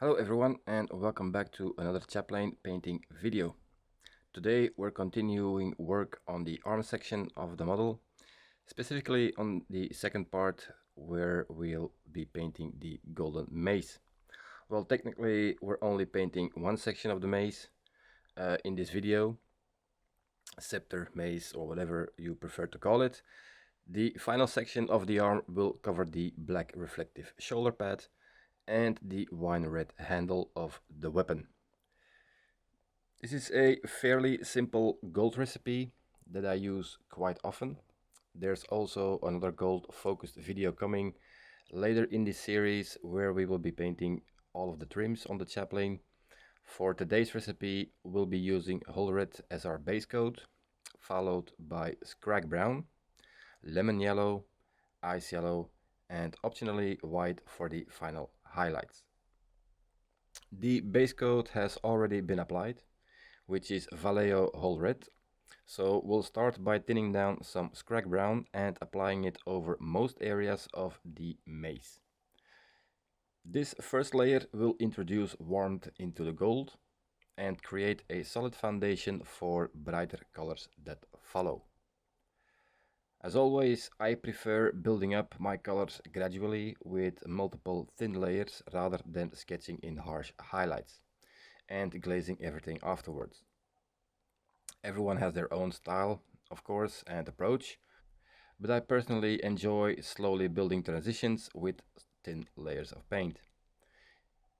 Hello everyone and welcome back to another Chaplain painting video. Today we're continuing work on the arm section of the model, specifically on the second part where we'll be painting the golden mace. Well, technically we're only painting one section of the mace in this video, scepter, mace, or whatever you prefer to call it. The final section of the arm will cover the black reflective shoulder pad and the wine red handle of the weapon. This is a fairly simple gold recipe that I use quite often. There's also another gold focused video coming later in this series where we will be painting all of the trims on the Chaplain. For today's recipe we'll be using whole red as our base coat, followed by Skragg brown, lemon yellow, ice yellow, and optionally white for the final highlights. The base coat has already been applied, which is Vallejo whole red. So we'll start by thinning down some Skragg brown and applying it over most areas of the mace. This first layer will introduce warmth into the gold and create a solid foundation for brighter colors that follow. As always, I prefer building up my colors gradually with multiple thin layers rather than sketching in harsh highlights and glazing everything afterwards. Everyone has their own style, of course, and approach, but I personally enjoy slowly building transitions with thin layers of paint.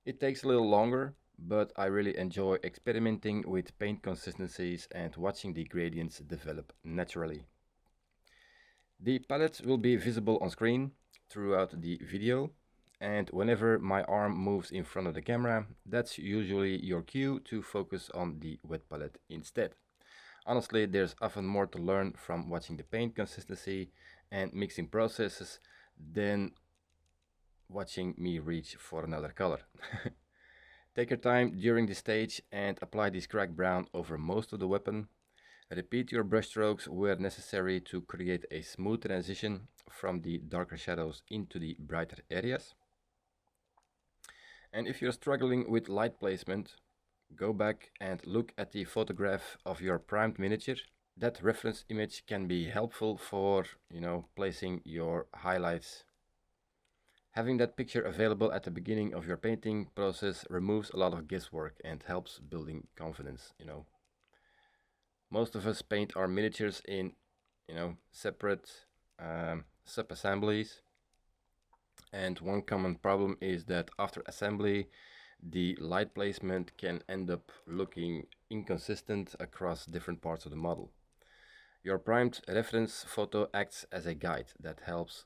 It takes a little longer, but I really enjoy experimenting with paint consistencies and watching the gradients develop naturally. The palette will be visible on screen throughout the video, and whenever my arm moves in front of the camera, that's usually your cue to focus on the wet palette instead. Honestly, there's often more to learn from watching the paint consistency and mixing processes than watching me reach for another color. Take your time during this stage and apply this Skragg brown over most of the weapon. Repeat your brushstrokes where necessary to create a smooth transition from the darker shadows into the brighter areas. And if you're struggling with light placement, go back and look at the photograph of your primed miniature. That reference image can be helpful for, placing your highlights. Having that picture available at the beginning of your painting process removes a lot of guesswork and helps building confidence, Most of us paint our miniatures in, separate sub-assemblies. And one common problem is that after assembly, the light placement can end up looking inconsistent across different parts of the model. Your primed reference photo acts as a guide that helps,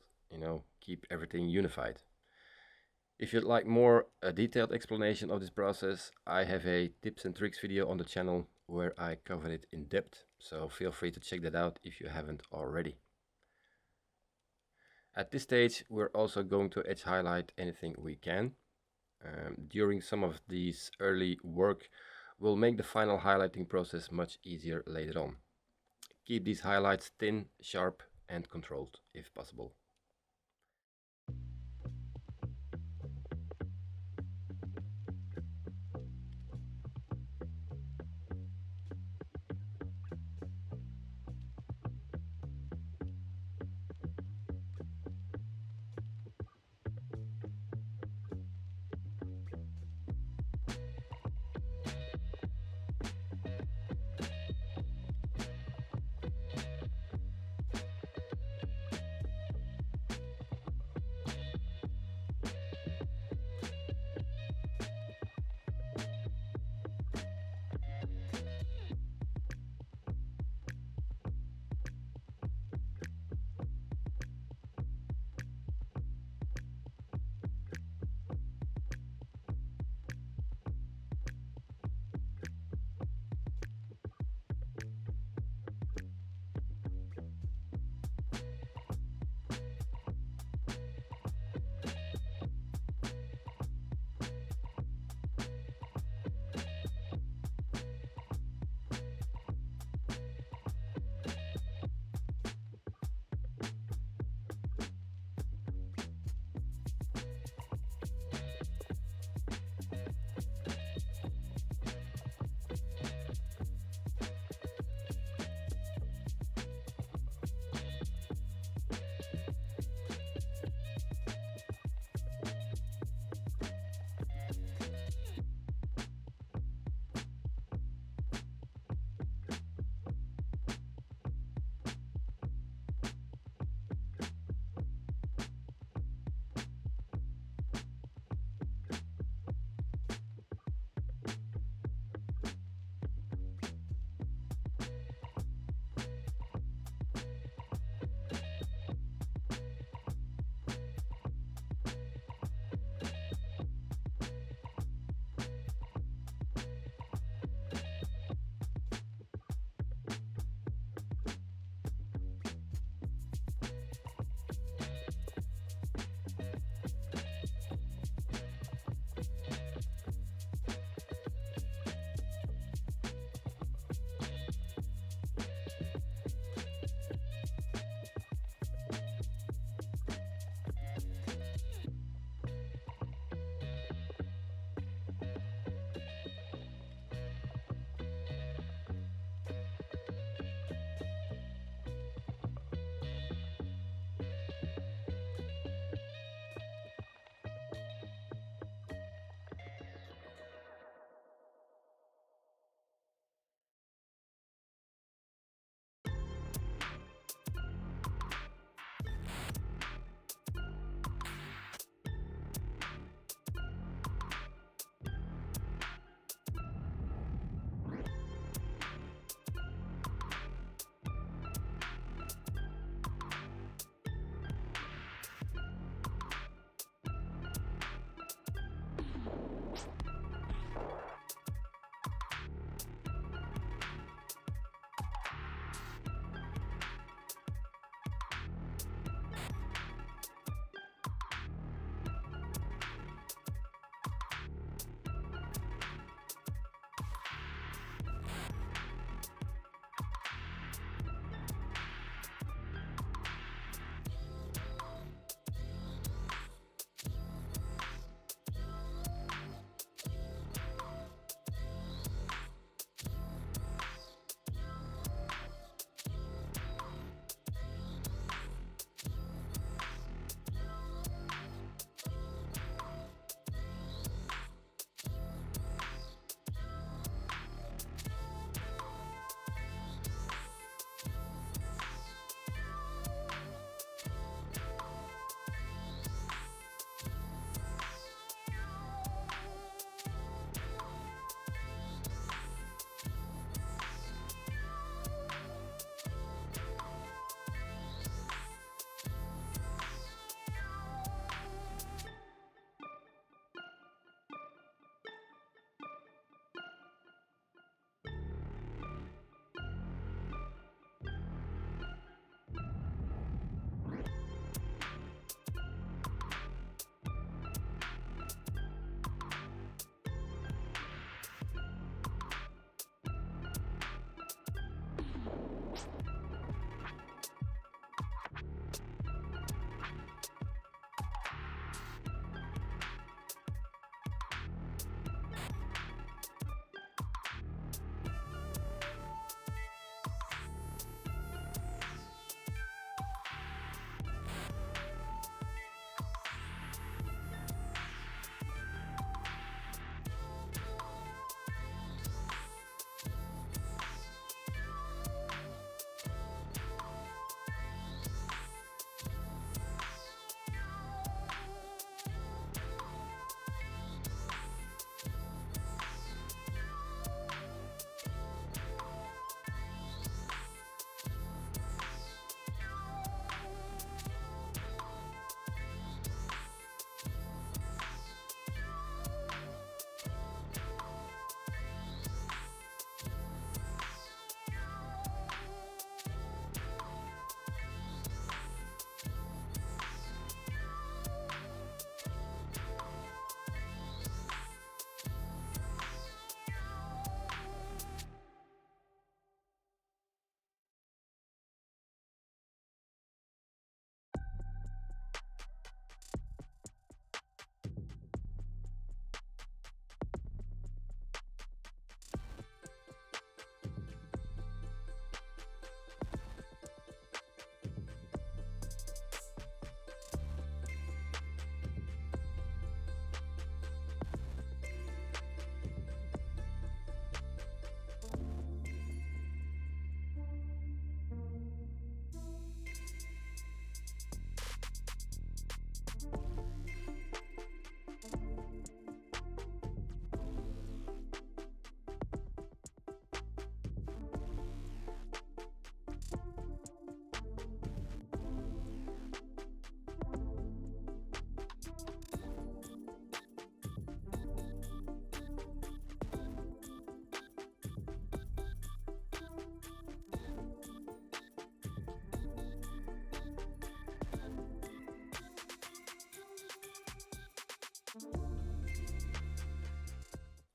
keep everything unified. If you'd like more detailed explanation of this process, I have a tips and tricks video on the channel where I cover it in depth, so feel free to check that out if you haven't already. At this stage, we're also going to edge highlight anything we can. During some of these early work, will make the final highlighting process much easier later on. Keep these highlights thin, sharp, and controlled if possible.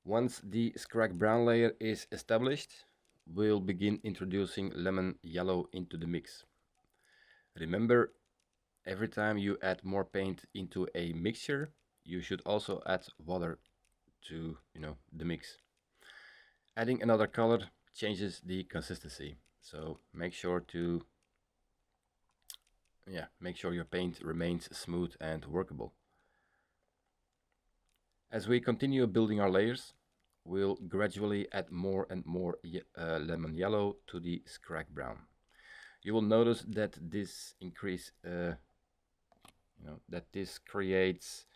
Once the Skragg brown layer is established, we'll begin introducing lemon yellow into the mix. Remember, every time you add more paint into a mixture, you should also add water to, the mix. Adding another color changes the consistency, so make sure your paint remains smooth and workable. As we continue building our layers, we'll gradually add more and more lemon yellow to the Skragg brown. You will notice that this creates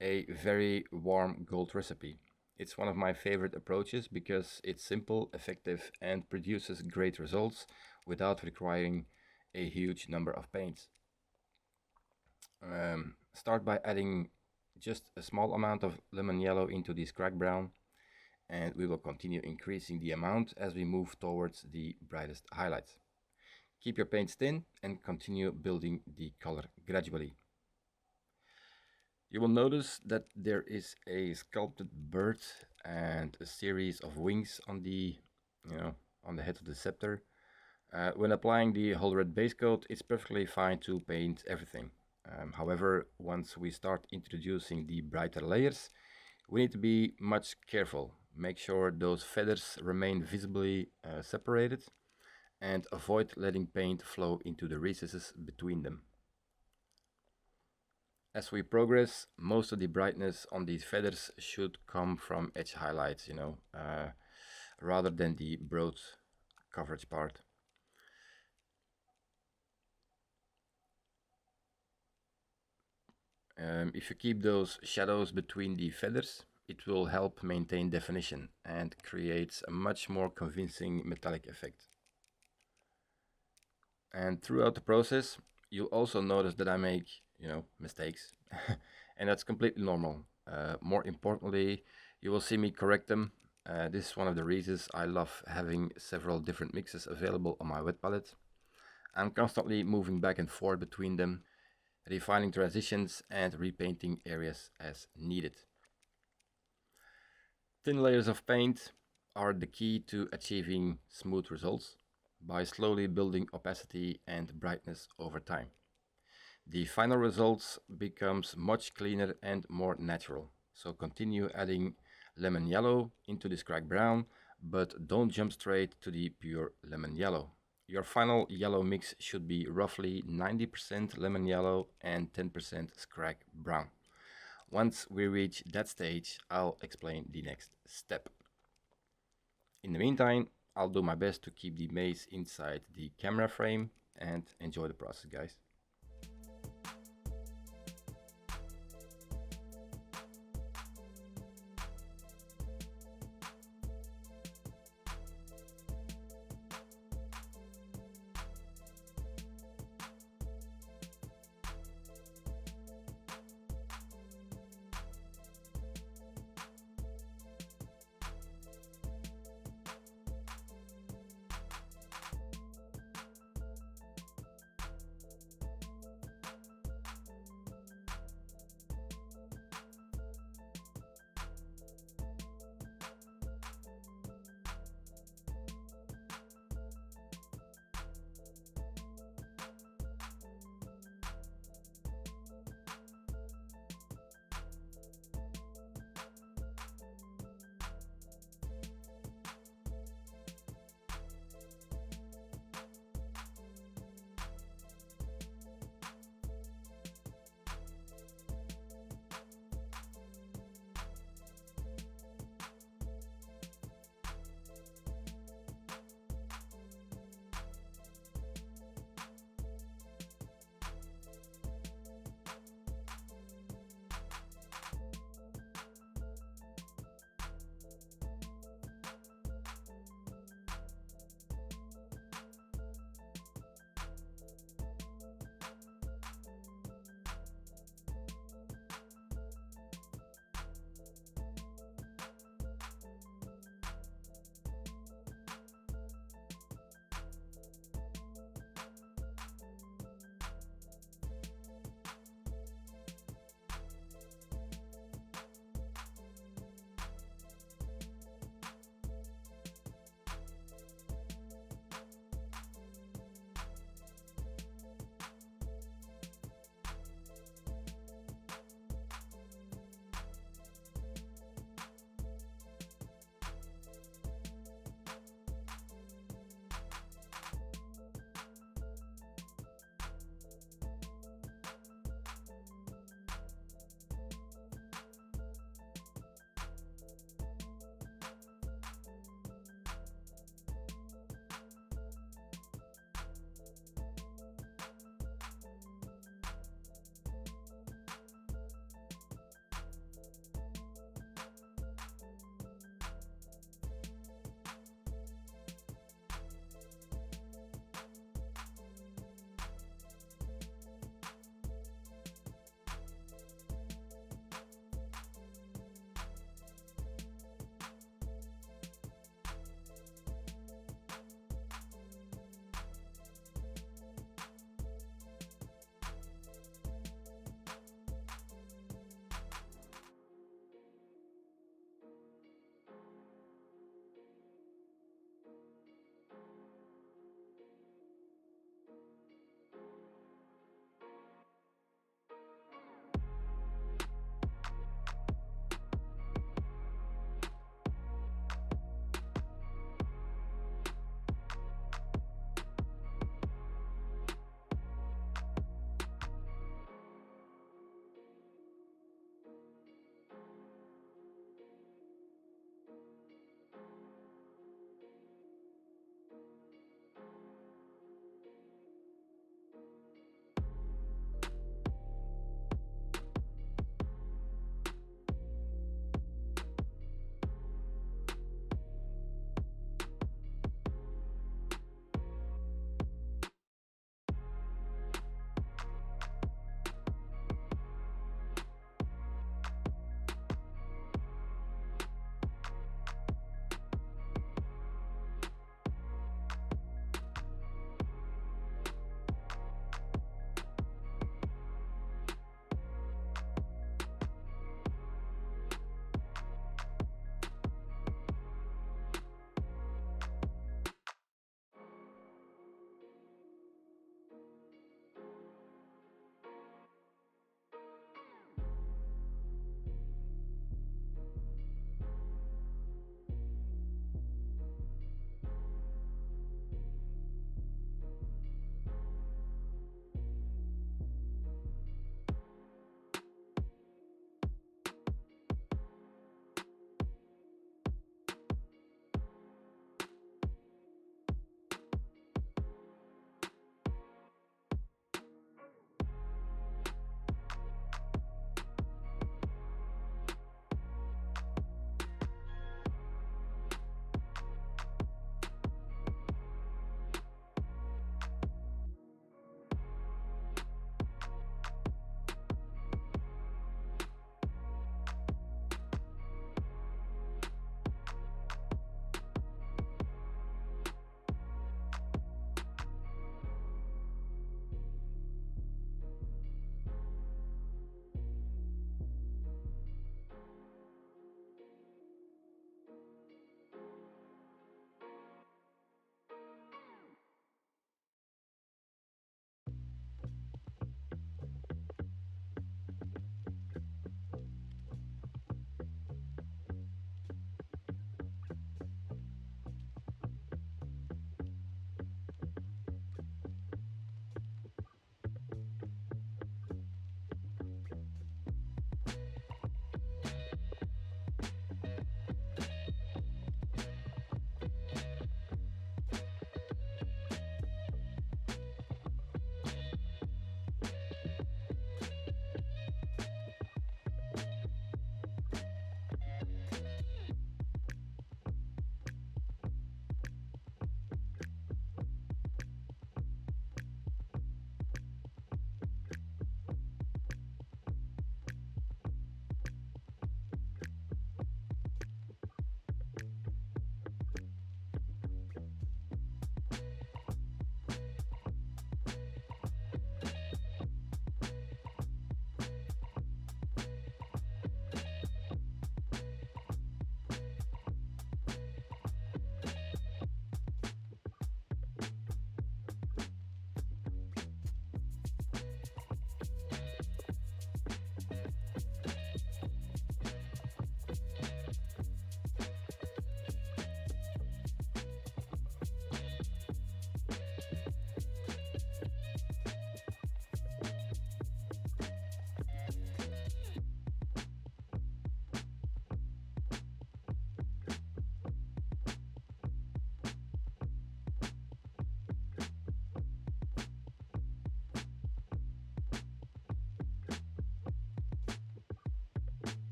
a very warm gold recipe. It's one of my favorite approaches because it's simple, effective, and produces great results without requiring a huge number of paints. Start by adding just a small amount of lemon yellow into the Skragg brown, and we will continue increasing the amount as we move towards the brightest highlights. Keep your paints thin and continue building the color gradually. You will notice that there is a sculpted bird and a series of wings on the head of the scepter. When applying the whole red base coat, it's perfectly fine to paint everything. However, once we start introducing the brighter layers, we need to be much careful. Make sure those feathers remain visibly separated and avoid letting paint flow into the recesses between them. As we progress, most of the brightness on these feathers should come from edge highlights, rather than the broad coverage part. If you keep those shadows between the feathers, it will help maintain definition and creates a much more convincing metallic effect. And throughout the process, you'll also notice that I make, mistakes, and that's completely normal. More importantly, you will see me correct them. This is one of the reasons I love having several different mixes available on my wet palette. I'm constantly moving back and forth between them, refining transitions and repainting areas as needed. Thin layers of paint are the key to achieving smooth results by slowly building opacity and brightness over time. The final results becomes much cleaner and more natural. So continue adding lemon yellow into the Skragg brown, but don't jump straight to the pure lemon yellow. Your final yellow mix should be roughly 90% lemon yellow and 10% Skragg brown. Once we reach that stage, I'll explain the next step. In the meantime, I'll do my best to keep the mace inside the camera frame and enjoy the process, guys.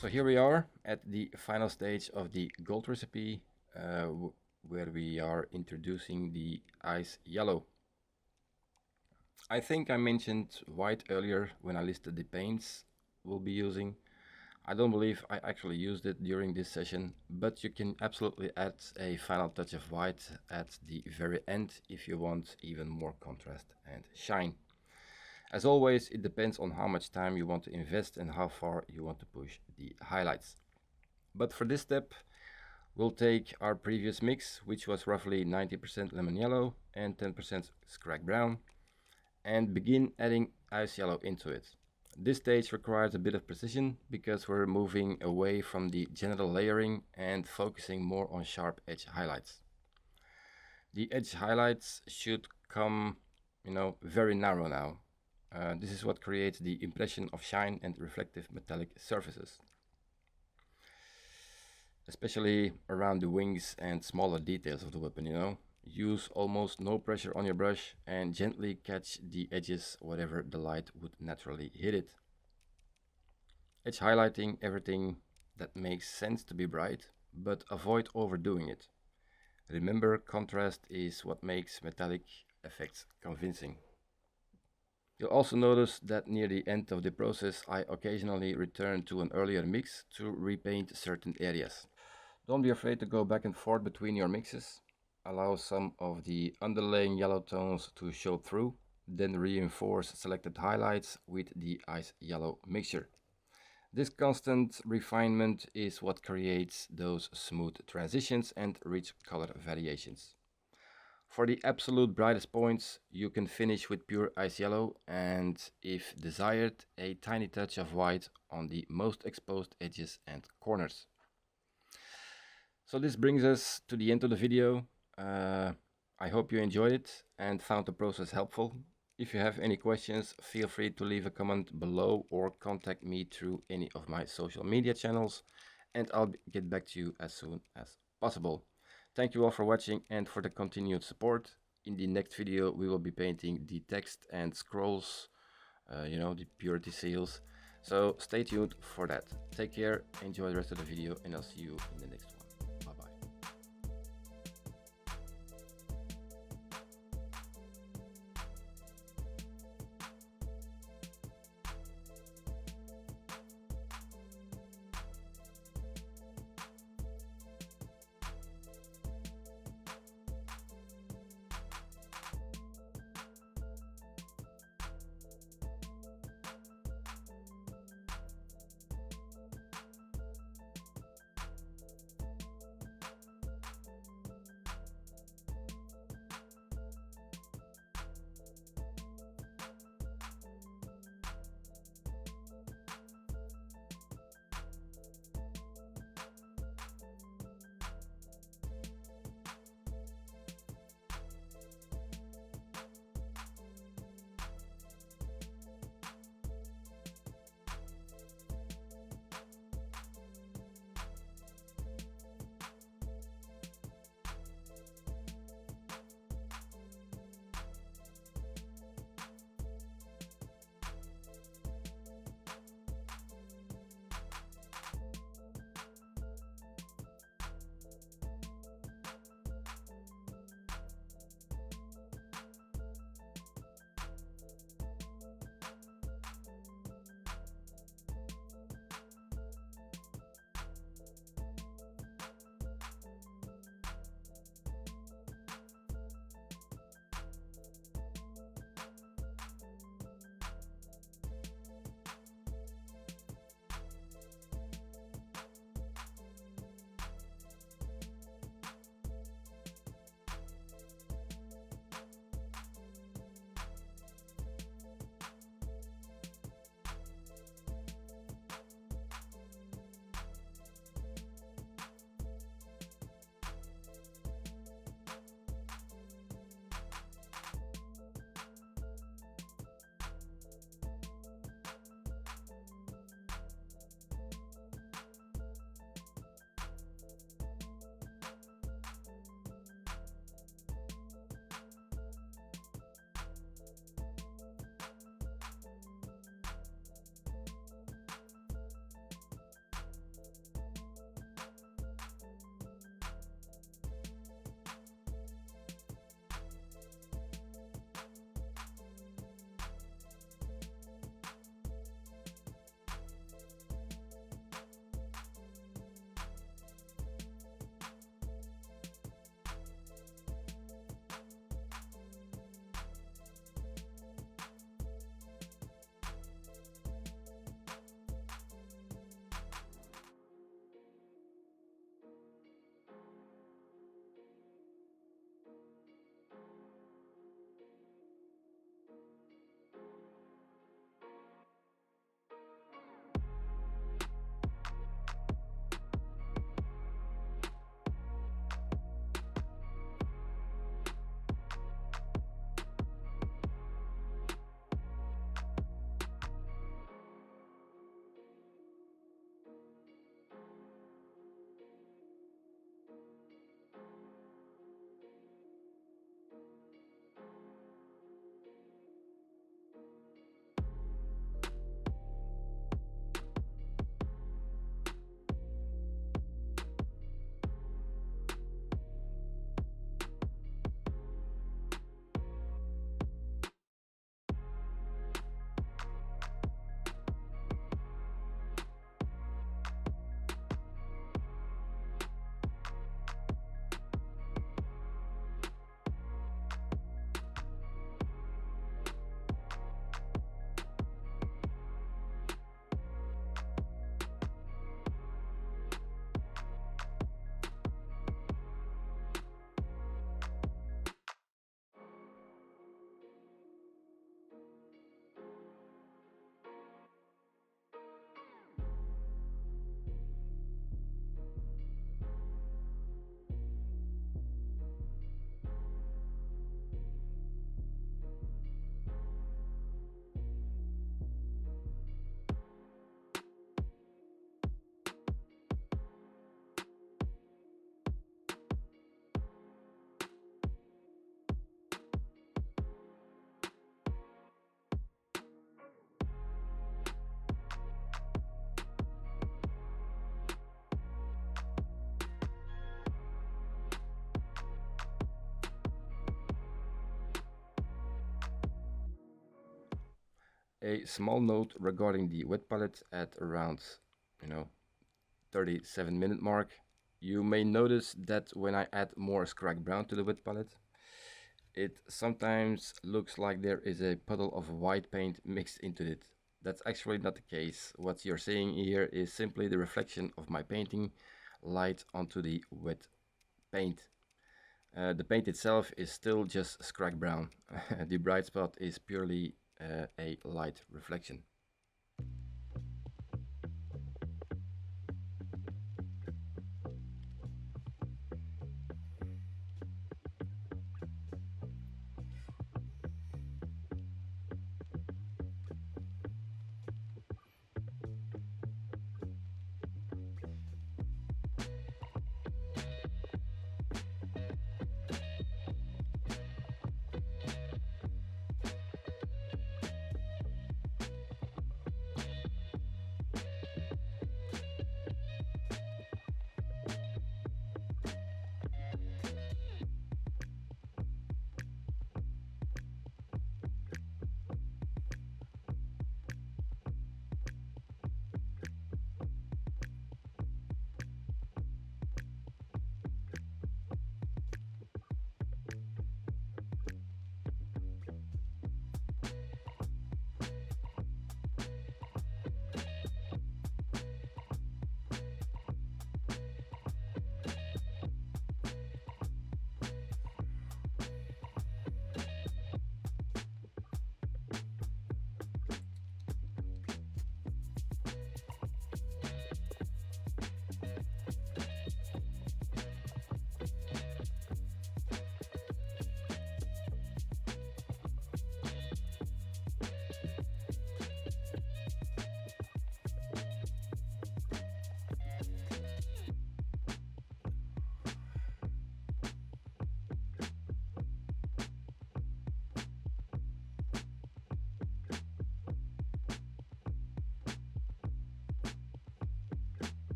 So here we are at the final stage of the gold recipe, where we are introducing the ice yellow. I think I mentioned white earlier when I listed the paints we'll be using. I don't believe I actually used it during this session, but you can absolutely add a final touch of white at the very end if you want even more contrast and shine. As always, it depends on how much time you want to invest and how far you want to push the highlights. But for this step, we'll take our previous mix, which was roughly 90% lemon yellow and 10% Skragg brown, and begin adding ice yellow into it. This stage requires a bit of precision because we're moving away from the general layering and focusing more on sharp edge highlights. The edge highlights should come, very narrow now. This is what creates the impression of shine and reflective metallic surfaces, especially around the wings and smaller details of the weapon. Use almost no pressure on your brush and gently catch the edges wherever the light would naturally hit it. Edge highlighting everything that makes sense to be bright, but avoid overdoing it. Remember, contrast is what makes metallic effects convincing. You'll also notice that near the end of the process, I occasionally return to an earlier mix to repaint certain areas. Don't be afraid to go back and forth between your mixes. Allow some of the underlying yellow tones to show through, then reinforce selected highlights with the ice yellow mixture. This constant refinement is what creates those smooth transitions and rich color variations. For the absolute brightest points, you can finish with pure ice yellow and, if desired, a tiny touch of white on the most exposed edges and corners. So this brings us to the end of the video. I hope you enjoyed it and found the process helpful. If you have any questions, feel free to leave a comment below or contact me through any of my social media channels, and I'll get back to you as soon as possible. Thank you all for watching and for the continued support. In the next video, we will be painting the text and scrolls, the purity seals. So stay tuned for that. Take care, enjoy the rest of the video, and I'll see you in the next one. A small note regarding the wet palette at around, 37-minute mark. You may notice that when I add more Skragg brown to the wet palette, it sometimes looks like there is a puddle of white paint mixed into it. That's actually not the case. What you're seeing here is simply the reflection of my painting light onto the wet paint. The paint itself is still just Skragg brown. The bright spot is purely a light reflection.